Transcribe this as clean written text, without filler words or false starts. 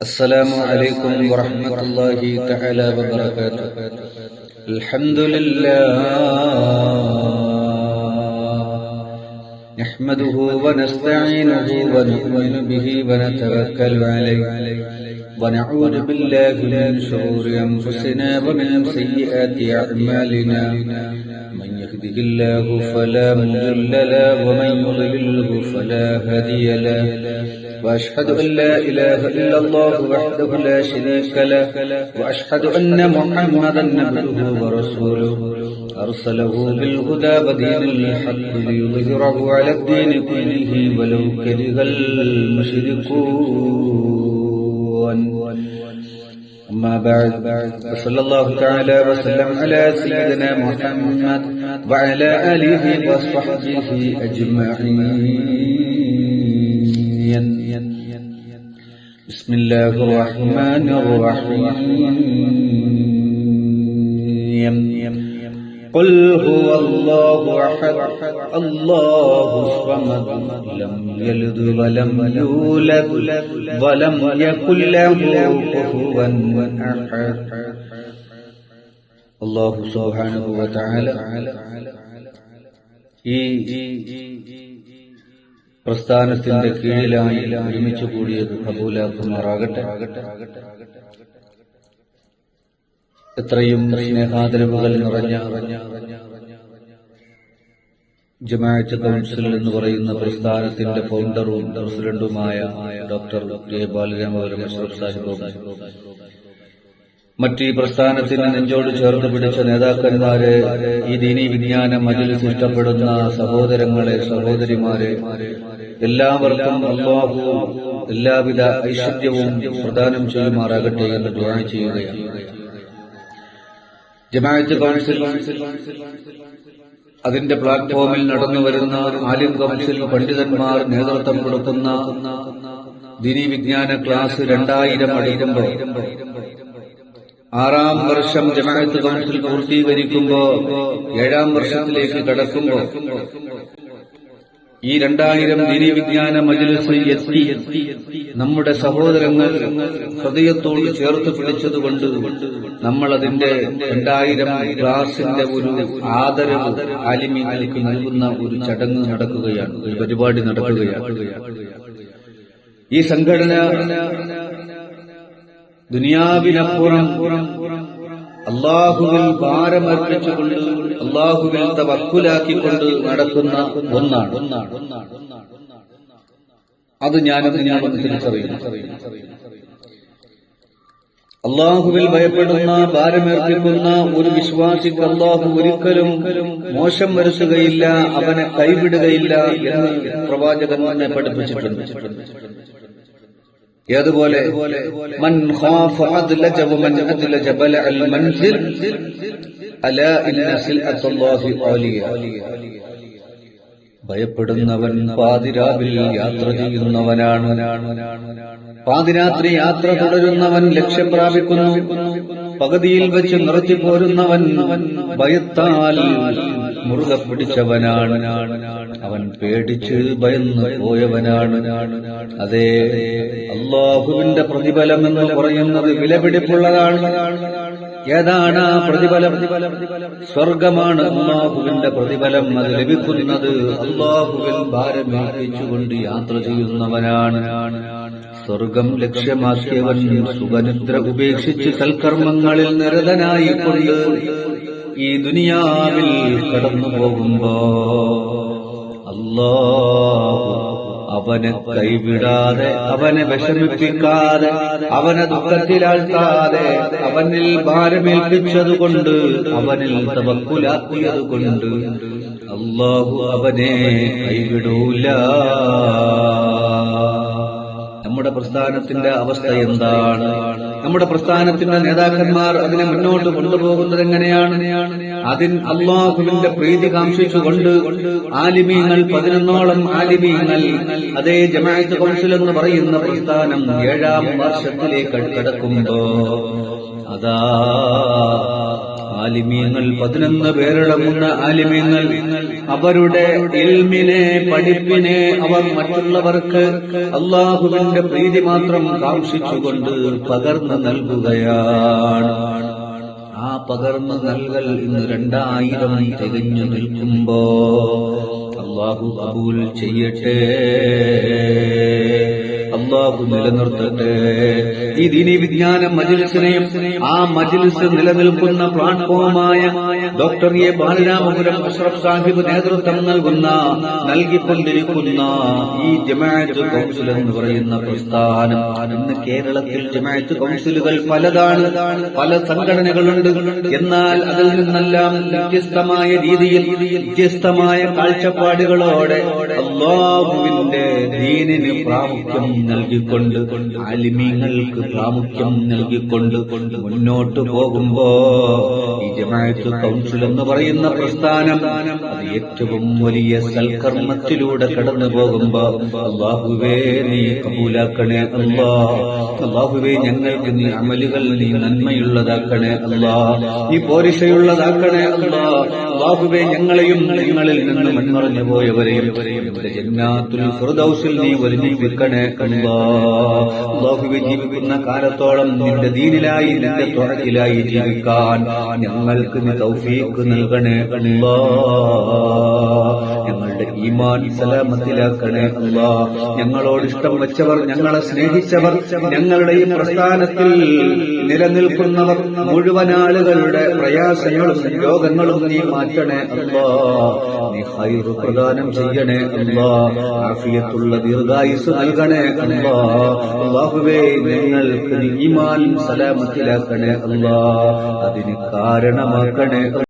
السلام عليكم ورحمة الله تعالى وبركاته. الحمد لله نحمده ونستعينه ونؤمن به ونتوكل عليه ونعوذ بالله من شرور أنفسنا ومن سيئات أعمالنا. من يهده الله فلا مضل له ومن يضلله فلا هادي له. وأشهد أن لا إله إلا الله وحده لا شريك له وأشهد أن محمدا عبده ورسوله أرسله بالهدى ودين الحق ليظهره على الدين كله ولو كره المشركون. أما بعد فصلى الله تعالى وسلم على سيدنا محمد وعلى آله وصحبه أجمعين. بسم الله الرحمن الرحيم. قل هو الله أحد الله الصمد لم يلد ولم يولد ولم يكن له كفوا أحد. الله سبحانه وتعالى ഈ പ്രസ്ഥാനത്തിന്റെ കീഴിലായി ഒരുമിച്ച് കൂടിയത് കബൂലാക്കുമാറാകട്ടെ. എത്രയും സ്നേഹാദരവുകൾ നിറഞ്ഞ ജമാഅത്ത് കൗൺസിൽ എന്ന് പറയുന്ന പ്രസ്ഥാനത്തിന്റെ ഫൗണ്ടറും പ്രസിഡന്റുമായ ഡോക്ടർ കെ ബാലരാമപുരം അഷ്റഫ് സാഹിബും മറ്റ് ഈ പ്രസ്ഥാനത്തിന് നെഞ്ചോട് ചേർത്ത് പിടിച്ച നേതാക്കന്മാരെ, ഈ ദീനീ വിജ്ഞാന മജ്‌ലിസ് ഇഷ്ടപ്പെടുന്ന സഹോദരങ്ങളെ, സഹോദരിമാരെ, എല്ലാവർക്കും അല്ലാഹു എല്ലാവിധ ഐശ്വര്യവും പ്രദാനം ചെയ്യുമാറാകട്ടെ എന്ന് ദുആ ചെയ്യുകയാണ്. ജമാഅത്ത് കൗൺസിൽ അതിന്റെ പ്ലാറ്റ്ഫോമിൽ നടന്നുവരുന്ന ആലിം കൗൺസിൽ പണ്ഡിതന്മാർ നേതൃത്വം കൊടുക്കുന്ന ദീനീ വിജ്ഞാന ക്ലാസ് 2000 അടിക്കുമ്പോൾ 6ാം വർഷം ജമാഅത്ത് കൗൺസിൽ പൂർത്തീകരിക്കുമ്പോൾ 7ാം വർഷത്തിലേക്ക് കടക്കുമ്പോൾ ഈ 2000 ദീനീ വിജ്ഞാന മജ്‌ലിസ് എത്തി നമ്മുടെ സഹോദരങ്ങൾ ഹൃദയത്തോട് ചേർത്ത് പിടിച്ചതുകൊണ്ട് നമ്മൾ അതിന്റെ 2000 ക്ലാസിന്റെ ഒരു ആദരവ് ആലിമീങ്ങൾക്ക് നൽകുന്ന ഒരു ചടങ്ങ് നടക്കുകയാണ്, ഒരു പരിപാടി നടക്കുകയാണ്. ഈ സംഘടന ദുനിയാവിനപ്പുറം അല്ലാഹുവിൽ ഭാരമർപ്പിച്ചുകൊണ്ട് അല്ലാഹുവിൽ തവക്കുലാക്കിക്കൊണ്ട് നടക്കുന്ന ഒന്നാണ്. അത് ഞാനും തിരിച്ചറിയുന്നു. അല്ലാഹുവിൽ ഭയപ്പെടുന്ന, ഭാരമേൽപ്പിക്കുന്ന ഒരു വിശ്വാസിക്ക് അല്ലാഹു ഒരിക്കലും മോശം വരുത്തുകയില്ല, അവനെ കൈവിടുകയില്ല എന്ന് പ്രവാചകൻ നമ്മെ പഠിപ്പിച്ചിട്ടുണ്ട്. ഏതുപോലെ മൻ ഖാഫ അദ്ലജ വമൻ അദ്ലജ ബലഅൽ മൻസിൽ അലാ ഇന്ന സിൽഅത്തുല്ലാഹി ആലിയ. ഭയപ്പെടുന്നവൻ പാതിരാവിൽ യാത്ര ചെയ്യുന്നവനാണ്, പാതിരാത്രി യാത്ര തുടരുന്നവൻ ലക്ഷ്യം പ്രാപിക്കുന്നു, പകുതിയിൽ വെച്ച് നിർത്തിപ്പോരുന്നവൻ ഭയത്താൽ മുറുകെ പിടിച്ചവനാണ്, അവൻ പേടിച്ച് ഭയന്ന് പോയവനാണ്. അതേ, അല്ലാഹുവിന്റെ പ്രതിഫലം എന്ന് പറയുന്നത് വിലപിടിപ്പുള്ളതാണ്. ഏതാണ് ആ പ്രതിഫലം? സ്വർഗമാണ് അല്ലാഹുവിന്റെ പ്രതിഫലം. അത് ലഭിക്കുന്നത് അല്ലാഹുവിൽ ഭാരമേൽപ്പിച്ചുകൊണ്ട് യാത്ര ചെയ്യുന്നവനാണ്. സ്വർഗം ലക്ഷ്യമാക്കിയവൻ സുഖനിദ്ര ഉപേക്ഷിച്ച് സൽക്കർമ്മങ്ങളിൽ നിരതനായിക്കൊണ്ട് ഈ ദുനിയാവിൽ കടന്നു പോകുമ്പോ അല്ലാഹു അവനെ കൈവിടാതെ, അവനെ വിഷമിപ്പിക്കാതെ, അവനെ ദുഃഖത്തിലാഴ്ത്താതെ, അവനിൽ ഭാരമേൽപ്പിച്ചതുകൊണ്ട്, അവനിൽ തവക്കുലാക്കിയതുകൊണ്ട് അല്ലാഹു അവനെ കൈവിടൂല. നമ്മുടെ പ്രസ്ഥാനത്തിന്റെ അവസ്ഥ എന്താണ്? നമ്മുടെ പ്രസ്ഥാനത്തിന്റെ നേതാക്കന്മാർ അതിനെ മുന്നോട്ട് കൊണ്ടുപോകുന്നത് എങ്ങനെയാണ്? അതിൽ അല്ലാഹുവിന്റെ പ്രീതി കാംക്ഷിച്ചുകൊണ്ട് ആലിമീങ്ങൾ 11ഓളം ആലിമീങ്ങൾ അതേ ജമാഅത്ത് കൗൺസിൽ എന്ന് പറയുന്ന പ്രസ്ഥാനം 7ാം വർഷത്തിലേക്ക് കടക്കുമ്പോ അതാ ആലിമീങ്ങൾ 11 പേരടങ്ങുന്ന ആലിമീങ്ങൾ അവരുടെ ഇൽമിനെ പഠിപ്പിനെ അവർ മറ്റുള്ളവർക്ക് അല്ലാഹുവിന്റെ പ്രീതി മാത്രം കാംക്ഷിച്ചുകൊണ്ട് പകർന്നു നൽകുകയാണ്. ആ പകർന്നു നൽകൽ ഇന്ന് 2000 തികഞ്ഞു നിൽക്കുമ്പോ അല്ലാഹു കബൂൽ ചെയ്യട്ടെ, അല്ലാഹു നിലനിർത്തട്ടെ. ഈ ദീനീ വിജ്ഞാന മജ്‌ലിസിനെയും ആ മജ്‌ലിസ് നിലനിൽക്കുന്ന പ്ലാറ്റ്ഫോമായ ഡോക്ടർ എ ബാലരാമപുരം അഷ്റഫ് സാഹിബ് നേതൃത്വം നൽകിക്കൊണ്ടിരിക്കുന്ന ഈ ജമാഅത്ത് കൗൺസിൽ എന്ന് പറയുന്ന പ്രസ്ഥാനം, ഇന്ന് കേരളത്തിൽ ജമാഅത്ത് കൗൺസിലുകൾ പലതാണ്, പല സംഘടനകളുണ്ട്. എന്നാൽ അതിൽ നിന്നെല്ലാം വ്യത്യസ്തമായ രീതിയിൽ വ്യത്യസ്തമായ കാഴ്ചപ്പാടുകളോടെ അല്ലാഹുവിന്റെ ദീനിന് പ്രാമുഖ്യം നൽകിക്കൊണ്ട് ആലിമീങ്ങൾക്ക് പ്രാമുഖ്യം നൽകിക്കൊണ്ട് മുന്നോട്ട് പോകുമ്പോ ഈ ജമാഅത്ത് കൗൺസിൽ എന്ന് പറയുന്ന പ്രസ്ഥാനം അത് ഏറ്റവും വലിയ സൽക്കർമ്മത്തിലൂടെ കടന്നു പോകുമ്പോ അല്ലാഹുവേ നീ കബൂലാക്കണേ അല്ലാഹ്. അല്ലാഹുവേ ഞങ്ങൾക്ക് നീ അമലുകൾ നീ നന്മയുള്ളതാക്കണേ അല്ലാഹ്, നീ പോരിശയുള്ളതാക്കണേ അല്ലാഹ്. അല്ലാഹുവേ ഞങ്ങളെയും ഞങ്ങളിൽ നിന്ന് മൺമറഞ്ഞു പോയവരെയും ജന്നാത്തുൽ ഫിർദൗസിൽ നീ ഒരുമിപ്പിക്കണേ അല്ലാഹ്. അല്ലാഹുവേ ജീവിക്കുന്ന കാലത്തോളം നിന്റെ ദീനിലായി നിന്റെ ത്വഅയിലായി ജീവിക്കാൻ ഞങ്ങൾക്ക് നീ തൗഫീഖ് നൽകണേ അല്ലാഹ്. ഞങ്ങളുടെ ഈമാൻ സലാമത്തിലാക്കണേ അല്ലാഹ്. ഞങ്ങളോട് ഇഷ്ടം വെച്ചവർ, ഞങ്ങളെ സ്നേഹിച്ചവർ, ഞങ്ങളുടെ ഈ പ്രസ്ഥാനത്തിൽ നിലനിൽക്കുന്നവർ മുഴുവൻ ആളുകളുടെ പ്രയാസങ്ങളും രോഗങ്ങളും നീ മാറ്റണേ അല്ലാഹ്. നീ ഖൈറ് പ്രദാനം ചെയ്യണേ അല്ലാഹ്. ആഫിയത്തുള്ള ദീർഘായുസ് നൽകണേ അല്ലാഹ്. അല്ലാഹുവേ ഞങ്ങൾക്ക് ഈമാൻ സലാമത്തിലാക്കണേ അല്ലാഹ്. അതിന് കാരണമാക്കണേ.